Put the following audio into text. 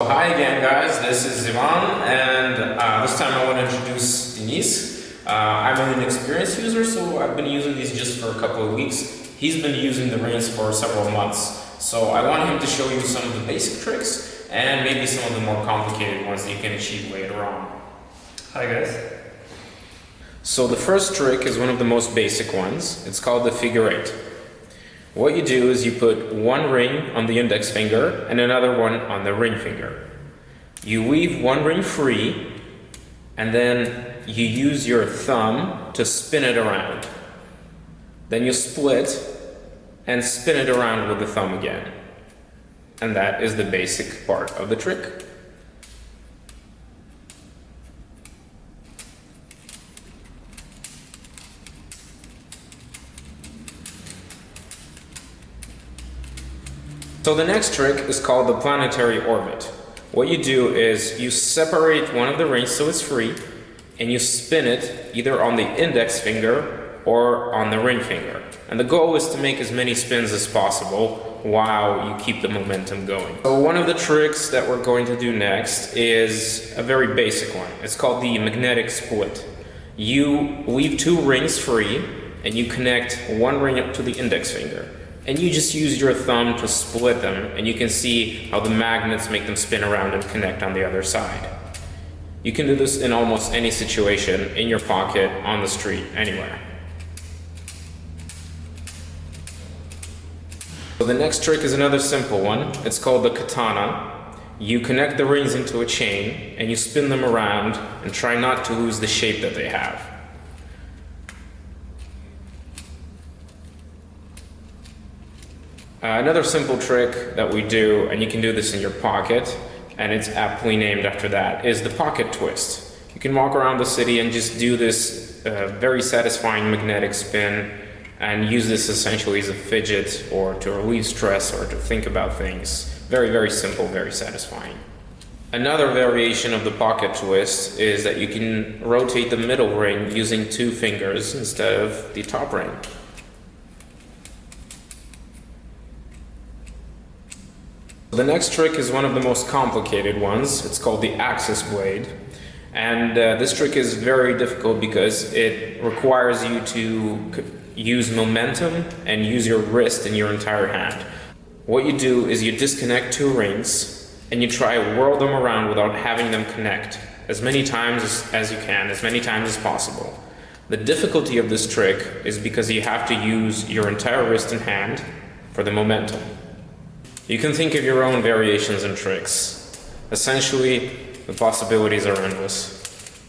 Hi again, guys. This is Ivan, and this time I want to introduce Denise. I'm an inexperienced user, so I've been using these just for a couple of weeks. He's been using the rings for several months, so I want him to show you some of the basic tricks and maybe some of the more complicated ones that you can achieve later on. Hi guys. So the first trick is one of the most basic ones. It's called the figure eight. What you do is you put one ring on the index finger and another one on the ring finger. You leave one ring free and then you use your thumb to spin it around. Then you split and spin it around with the thumb again. And that is the basic part of the trick. So the next trick is called the Planetary Orbit. What you do is you separate one of the rings so it's free and you spin it either on the index finger or on the ring finger. And the goal is to make as many spins as possible while you keep the momentum going. So one of the tricks that we're going to do next is a very basic one. It's called the magnetic split. You leave two rings free and you connect one ring up to the index finger. And you just use your thumb to split them, and you can see how the magnets make them spin around and connect on the other side. You can do this in almost any situation, in your pocket, on the street, anywhere. So the next trick is another simple one. It's called the Katana. You connect the rings into a chain, and you spin them around, and try not to lose the shape that they have. Another simple trick that we do, and you can do this in your pocket, and it's aptly named after that, is the pocket twist. You can walk around the city and just do this very satisfying magnetic spin and use this essentially as a fidget or to relieve stress or to think about things. Very, very simple, very satisfying. Another variation of the pocket twist is that you can rotate the middle ring using two fingers instead of the top ring. The next trick is one of the most complicated ones. It's called the axis blade. And this trick is very difficult because it requires you to use momentum and use your wrist and your entire hand. What you do is you disconnect two rings and you try to whirl them around without having them connect as many times as you can, as many times as possible. The difficulty of this trick is because you have to use your entire wrist and hand for the momentum. You can think of your own variations and tricks. Essentially, the possibilities are endless.